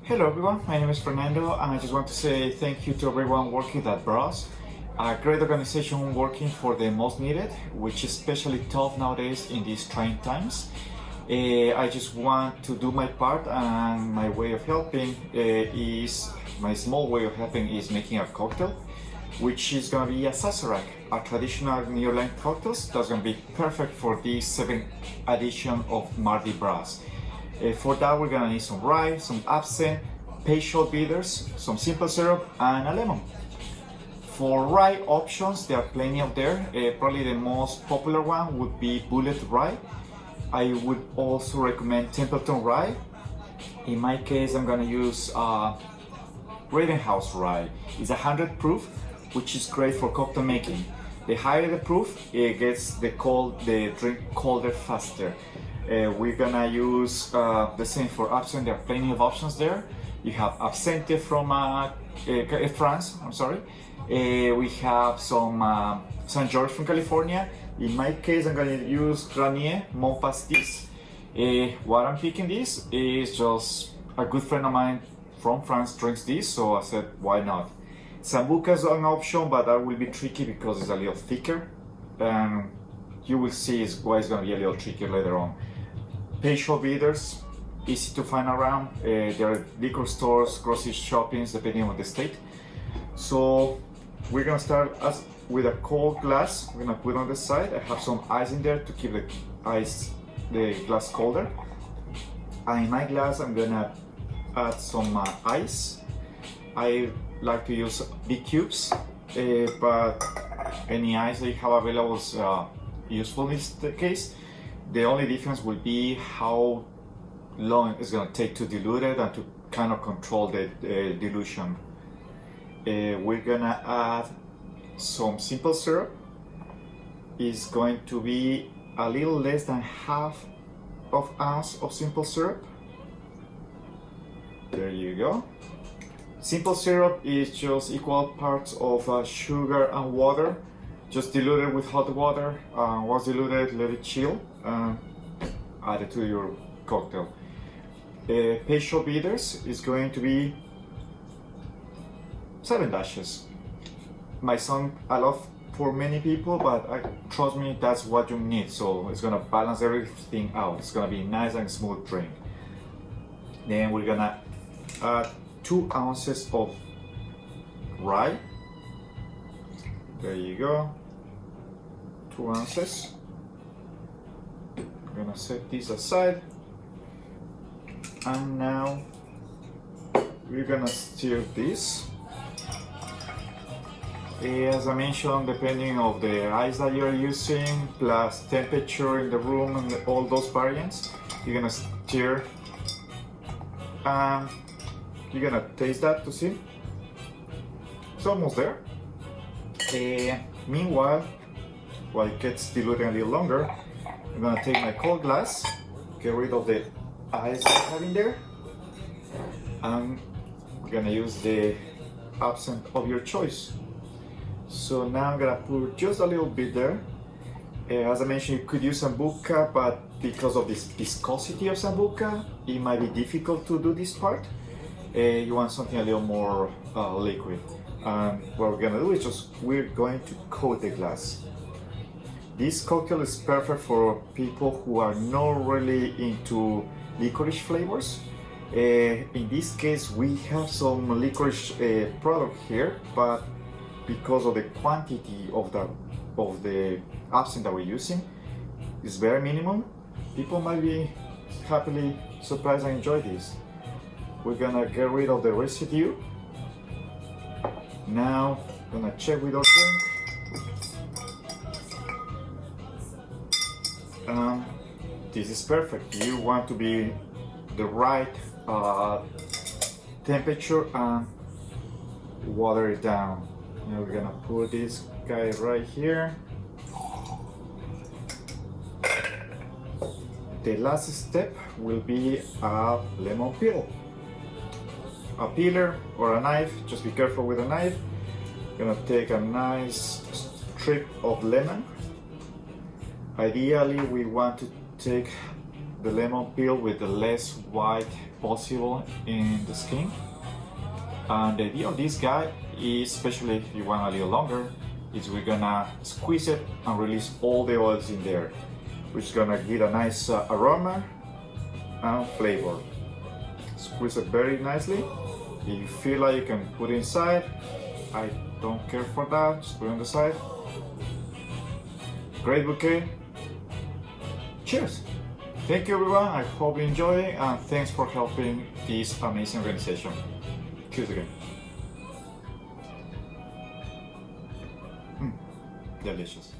Hello everyone, my name is Fernando and I just want to say thank you to everyone working at BRAWS, a great organization working for the most needed, which is especially tough nowadays in these trying times. I just want to do my part, and my way of helping my small way of helping is making a cocktail, which is going to be a Sazerac, a traditional New Orleans cocktail that's going to be perfect for this 7th edition of Mardi Bras. For that we're gonna need some rye, some absinthe, pastel bitters, some simple syrup, and a lemon. For rye options, there are plenty out there. Probably the most popular one would be bullet rye. I would also recommend Templeton rye. In my case, I'm gonna use Ravenhouse rye. It's 100 proof, which is great for cocktail making. The higher the proof, it gets the drink colder faster. We're gonna use the same for absinthe. There are plenty of options there. You have absinthe from France, I'm sorry. We have some St. George from California. In my case, I'm gonna use Granier Mon Pastis. What I'm picking this is just a good friend of mine from France drinks this, so I said, why not? Sambuca is an option, but that will be tricky because it's a little thicker. And you will see why it's gonna be a little trickier later on. Pastel bitters, easy to find around. There are liquor stores, grocery shoppings, depending on the state. So we're gonna start with a cold glass. We're gonna put on the side. I have some ice in there to keep the glass colder. And in my glass, I'm gonna add some ice. I like to use big cubes, but any ice that you have available is useful in this case. The only difference will be how long it's going to take to dilute it and to kind of control the dilution. We're going to add some simple syrup. It's going to be a little less than half of ounce of simple syrup. There you go. Simple syrup is just equal parts of sugar and water. Just dilute it with hot water. Once diluted, let it chill and add it to your cocktail. Pastel bitters is going to be 7 dashes. My son, I love for many people, but trust me, that's what you need. So it's gonna balance everything out. It's gonna be nice and smooth drink. Then we're gonna add 2 ounces of rye. There you go. 2 ounces. I'm gonna set this aside, and now we're gonna stir this. As I mentioned, depending on the ice that you're using, plus temperature in the room and all those variants, you're gonna stir, and you're gonna taste that to see. It's almost there. Meanwhile, while it gets diluted a little longer, I'm gonna take my cold glass, get rid of the ice I have in there, and we're gonna use the absinthe of your choice. So now I'm gonna pour just a little bit there. As I mentioned, you could use Sambuca, but because of this viscosity of Sambuca, it might be difficult to do this part. You want something a little more liquid. And what we're gonna do is we're going to coat the glass. This cocktail is perfect for people who are not really into licorice flavors. In this case, we have some licorice product here, but because of the quantity of the absinthe that we're using is very minimum, people might be happily surprised and enjoy this. We're gonna get rid of the residue. Now, I'm gonna check with our drink. This is perfect. You want to be the right temperature and water it down. Now we're gonna put this guy right here. The last step will be a lemon peel. A peeler or a knife, just be careful with a knife. Gonna take a nice strip of lemon. Ideally, we want to take the lemon peel with the less white possible in the skin. And the idea of this guy is, especially if you want a little longer, is we're gonna squeeze it and release all the oils in there, which is gonna give a nice aroma and flavor. Squeeze it very nicely. If you feel like you can put it inside, I don't care for that, just put it on the side. Great bouquet. Cheers! Thank you everyone, I hope you enjoy it, and thanks for helping this amazing organization. Cheers again. Delicious.